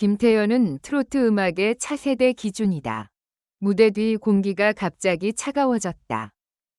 김태현은 트로트 음악의 차세대 기준이다. 무대 뒤 공기가 갑자기 차가워졌다.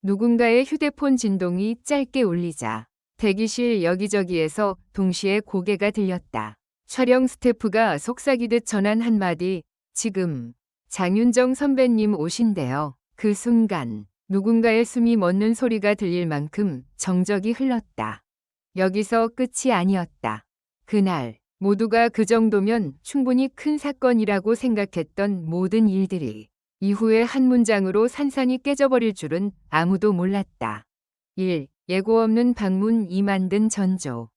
누군가의 휴대폰 진동이 짧게 울리자 대기실 여기저기에서 동시에 고개가 들렸다. 촬영 스태프가 속삭이듯 전한 한마디, 지금 장윤정 선배님 오신대요. 그 순간 누군가의 숨이 멎는 소리가 들릴 만큼 정적이 흘렀다. 여기서 끝이 아니었다. 그날 모두가 그 정도면 충분히 큰 사건이라고 생각했던 모든 일들이 이후에 한 문장으로 산산이 깨져버릴 줄은 아무도 몰랐다. 1. 예고 없는 방문 이만든 전조.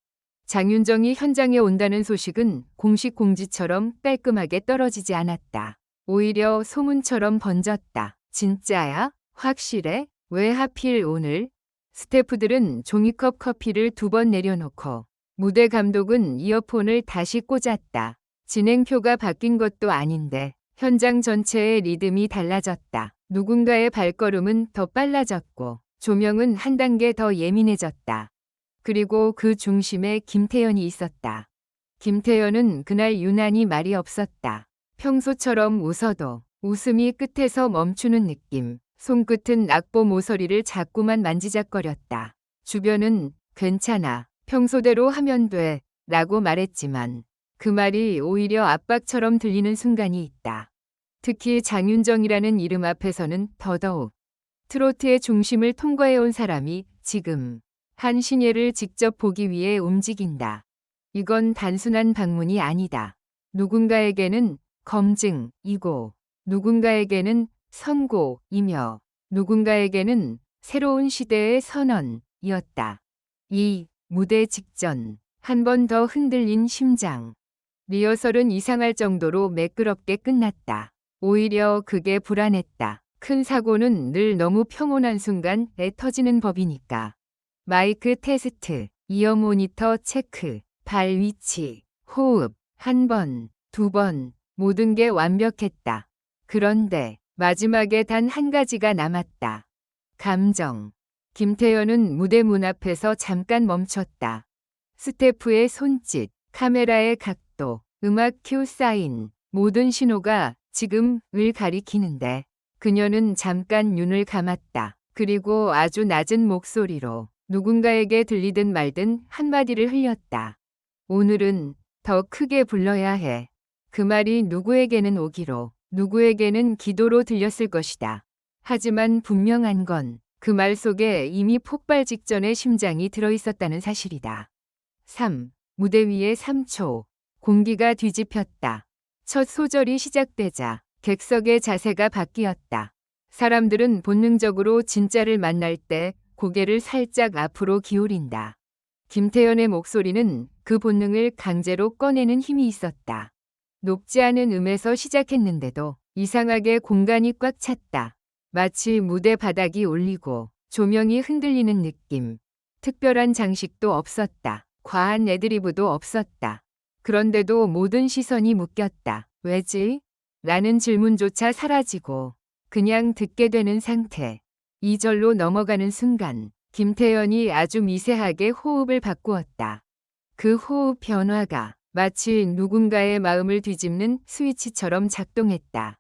장윤정이 현장에 온다는 소식은 공식 공지처럼 깔끔하게 떨어지지 않았다. 오히려 소문처럼 번졌다. 진짜야? 확실해? 왜 하필 오늘? 스태프들은 종이컵 커피를 2번 내려놓고 무대 감독은 이어폰을 다시 꽂았다. 진행표가 바뀐 것도 아닌데 현장 전체의 리듬이 달라졌다. 누군가의 발걸음은 더 빨라졌고 조명은 한 단계 더 예민해졌다. 그리고 그 중심에 김태현이 있었다. 김태현은 그날 유난히 말이 없었다. 평소처럼 웃어도 웃음이 끝에서 멈추는 느낌. 손끝은 악보 모서리를 자꾸만 만지작거렸다. 주변은 괜찮아. 평소대로 하면 돼. 라고 말했지만 그 말이 오히려 압박처럼 들리는 순간이 있다. 특히 장윤정이라는 이름 앞에서는 더더욱 트로트의 중심을 통과해온 사람이 지금 한 신예를 직접 보기 위해 움직인다. 이건 단순한 방문이 아니다. 누군가에게는 검증이고 누군가에게는 선고이며 누군가에게는 새로운 시대의 선언이었다. 이 무대 직전 한 번 더 흔들린 심장. 리허설은 이상할 정도로 매끄럽게 끝났다. 오히려 그게 불안했다. 큰 사고는 늘 너무 평온한 순간에 터지는 법이니까. 마이크 테스트, 이어 모니터 체크, 발 위치, 호흡, 한 번, 2번, 모든 게 완벽했다. 그런데 마지막에 단 한 가지가 남았다. 감정. 김태현은 무대 문 앞에서 잠깐 멈췄다. 스태프의 손짓, 카메라의 각도, 음악 큐 사인, 모든 신호가 지금을 가리키는데 그녀는 잠깐 눈을 감았다. 그리고 아주 낮은 목소리로 누군가에게 들리든 말든 한마디를 흘렸다. 오늘은 더 크게 불러야 해. 그 말이 누구에게는 오기로, 누구에게는 기도로 들렸을 것이다. 하지만 분명한 건 그 말 속에 이미 폭발 직전의 심장이 들어있었다는 사실이다. 3. 무대 위에 3초. 공기가 뒤집혔다. 첫 소절이 시작되자 객석의 자세가 바뀌었다. 사람들은 본능적으로 진짜를 만날 때 고개를 살짝 앞으로 기울인다. 김태현의 목소리는 그 본능을 강제로 꺼내는 힘이 있었다. 높지 않은 음에서 시작했는데도 이상하게 공간이 꽉 찼다. 마치 무대 바닥이 울리고 조명이 흔들리는 느낌. 특별한 장식도 없었다. 과한 애드리브도 없었다. 그런데도 모든 시선이 묶였다. 왜지? 라는 질문조차 사라지고 그냥 듣게 되는 상태. 2절로 넘어가는 순간 김태현이 아주 미세하게 호흡을 바꾸었다. 그 호흡 변화가 마치 누군가의 마음을 뒤집는 스위치처럼 작동했다.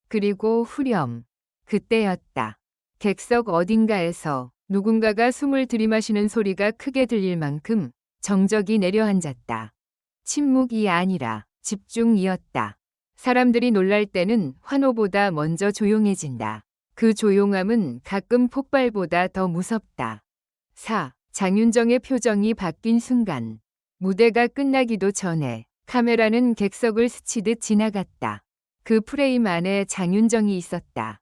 그리고 후렴. 그때였다. 객석 어딘가에서 누군가가 숨을 들이마시는 소리가 크게 들릴 만큼 정적이 내려앉았다. 침묵이 아니라 집중이었다. 사람들이 놀랄 때는 환호보다 먼저 조용해진다. 그 조용함은 가끔 폭발보다 더 무섭다. 4. 장윤정의 표정이 바뀐 순간. 무대가 끝나기도 전에 카메라는 객석을 스치듯 지나갔다. 그 프레임 안에 장윤정이 있었다.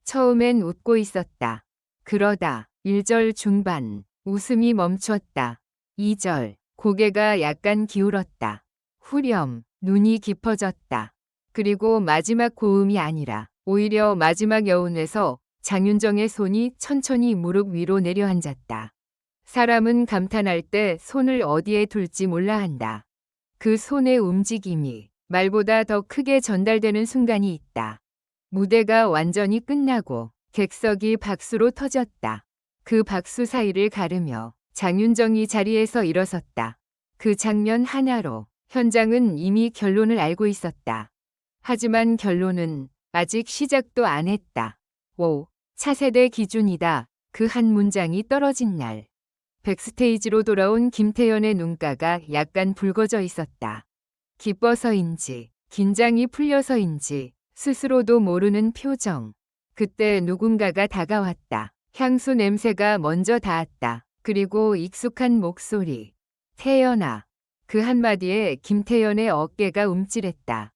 처음엔 웃고 있었다. 그러다 1절 중반 웃음이 멈췄다. 2절 고개가 약간 기울었다. 후렴 눈이 깊어졌다. 그리고 마지막 고음이 아니라 오히려 마지막 여운에서 장윤정의 손이 천천히 무릎 위로 내려앉았다. 사람은 감탄할 때 손을 어디에 둘지 몰라 한다. 그 손의 움직임이 말보다 더 크게 전달되는 순간이 있다. 무대가 완전히 끝나고 객석이 박수로 터졌다. 그 박수 사이를 가르며 장윤정이 자리에서 일어섰다. 그 장면 하나로 현장은 이미 결론을 알고 있었다. 하지만 결론은 아직 시작도 안 했다. 오, 차세대 기준이다. 그 한 문장이 떨어진 날. 백스테이지로 돌아온 김태연의 눈가가 약간 붉어져 있었다. 기뻐서인지, 긴장이 풀려서인지 스스로도 모르는 표정. 그때 누군가가 다가왔다. 향수 냄새가 먼저 닿았다. 그리고 익숙한 목소리. 태연아. 그 한마디에 김태연의 어깨가 움찔했다.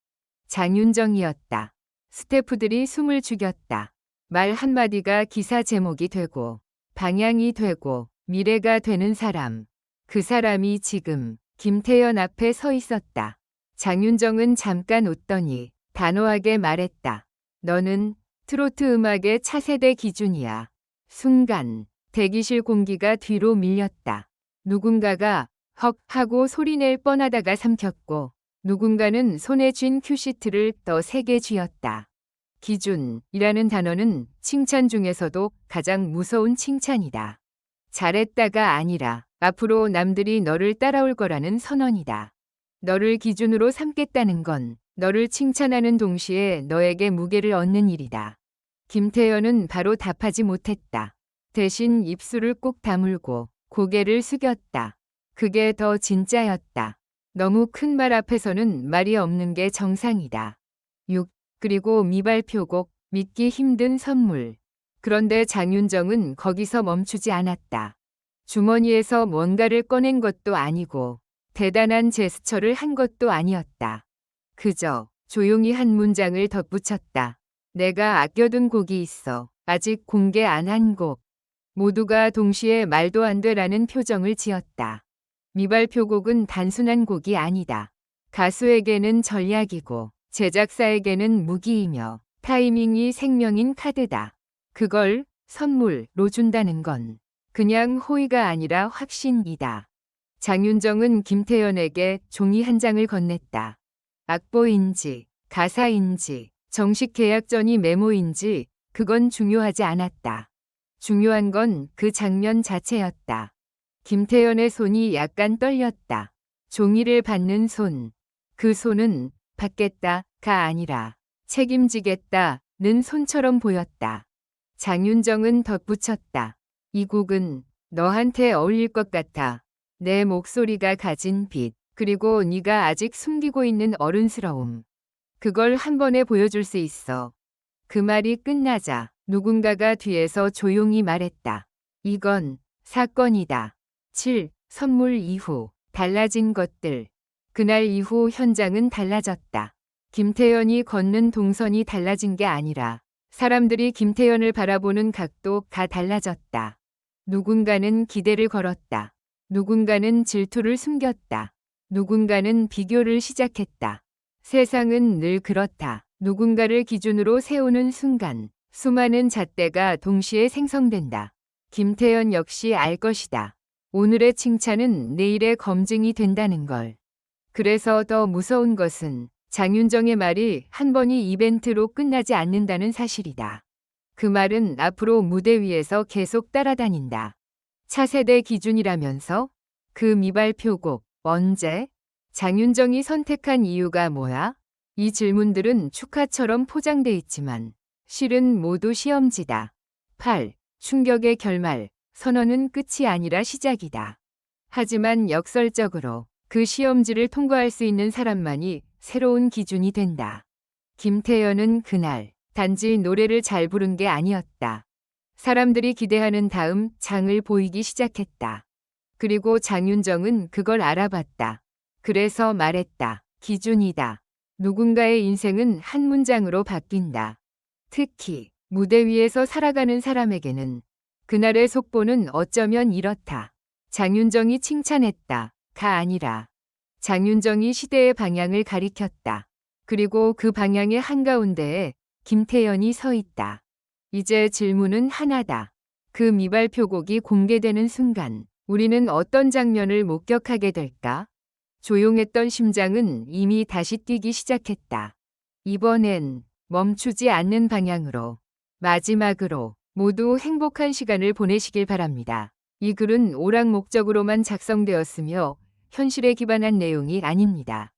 장윤정이었다. 스태프들이 숨을 죽였다. 말 한마디가 기사 제목이 되고 방향이 되고 미래가 되는 사람. 그 사람이 지금 김태연 앞에 서 있었다. 장윤정은 잠깐 웃더니 단호하게 말했다. 너는 트로트 음악의 차세대 기준이야. 순간 대기실 공기가 뒤로 밀렸다. 누군가가 헉 하고 소리낼 뻔하다가 삼켰고 누군가는 손에 쥔 큐시트를 더 세게 쥐었다. 기준이라는 단어는 칭찬 중에서도 가장 무서운 칭찬이다. 잘했다가 아니라 앞으로 남들이 너를 따라올 거라는 선언이다. 너를 기준으로 삼겠다는 건 너를 칭찬하는 동시에 너에게 무게를 얻는 일이다. 김태연은 바로 답하지 못했다. 대신 입술을 꼭 다물고 고개를 숙였다. 그게 더 진짜였다. 너무 큰 말 앞에서는 말이 없는 게 정상이다. 6. 그리고 미발표곡, 믿기 힘든 선물. 그런데 장윤정은 거기서 멈추지 않았다. 주머니에서 뭔가를 꺼낸 것도 아니고 대단한 제스처를 한 것도 아니었다. 그저 조용히 한 문장을 덧붙였다. 내가 아껴둔 곡이 있어. 아직 공개 안 한 곡. 모두가 동시에 말도 안 되라는 표정을 지었다. 미발표곡은 단순한 곡이 아니다. 가수에게는 전략이고 제작사에게는 무기이며 타이밍이 생명인 카드다. 그걸 선물로 준다는 건 그냥 호의가 아니라 확신이다. 장윤정은 김태연에게 종이 한 장을 건넸다. 악보인지 가사인지 정식 계약전이 메모인지 그건 중요하지 않았다. 중요한 건 그 장면 자체였다. 김태연의 손이 약간 떨렸다. 종이를 받는 손. 그 손은 받겠다가 아니라 책임지겠다는 손처럼 보였다. 장윤정은 덧붙였다. 이 곡은 너한테 어울릴 것 같아. 내 목소리가 가진 빛, 그리고 네가 아직 숨기고 있는 어른스러움. 그걸 한 번에 보여줄 수 있어. 그 말이 끝나자 누군가가 뒤에서 조용히 말했다. 이건 사건이다. 7. 선물 이후 달라진 것들. 그날 이후 현장은 달라졌다. 김태연이 걷는 동선이 달라진 게 아니라 사람들이 김태연을 바라보는 각도가 달라졌다. 누군가는 기대를 걸었다. 누군가는 질투를 숨겼다. 누군가는 비교를 시작했다. 세상은 늘 그렇다. 누군가를 기준으로 세우는 순간 수많은 잣대가 동시에 생성된다. 김태연 역시 알 것이다. 오늘의 칭찬은 내일의 검증이 된다는 걸. 그래서 더 무서운 것은 장윤정의 말이 한 번이 이벤트로 끝나지 않는다는 사실이다. 그 말은 앞으로 무대 위에서 계속 따라다닌다. 차세대 기준이라면서? 그 미발표곡 언제? 장윤정이 선택한 이유가 뭐야? 이 질문들은 축하처럼 포장돼 있지만 실은 모두 시험지다. 8. 충격의 결말. 선언은 끝이 아니라 시작이다. 하지만 역설적으로 그 시험지를 통과할 수 있는 사람만이 새로운 기준이 된다. 김태연은 그날 단지 노래를 잘 부른 게 아니었다. 사람들이 기대하는 다음 장을 보이기 시작했다. 그리고 장윤정은 그걸 알아봤다. 그래서 말했다. 기준이다. 누군가의 인생은 한 문장으로 바뀐다. 특히 무대 위에서 살아가는 사람에게는 그날의 속보는 어쩌면 이렇다. 장윤정이 칭찬했다. 가 아니라 장윤정이 시대의 방향을 가리켰다. 그리고 그 방향의 한가운데에 김태연이 서 있다. 이제 질문은 하나다. 그 미발표곡이 공개되는 순간 우리는 어떤 장면을 목격하게 될까? 조용했던 심장은 이미 다시 뛰기 시작했다. 이번엔 멈추지 않는 방향으로. 마지막으로 모두 행복한 시간을 보내시길 바랍니다. 이 글은 오락 목적으로만 작성되었으며 현실에 기반한 내용이 아닙니다.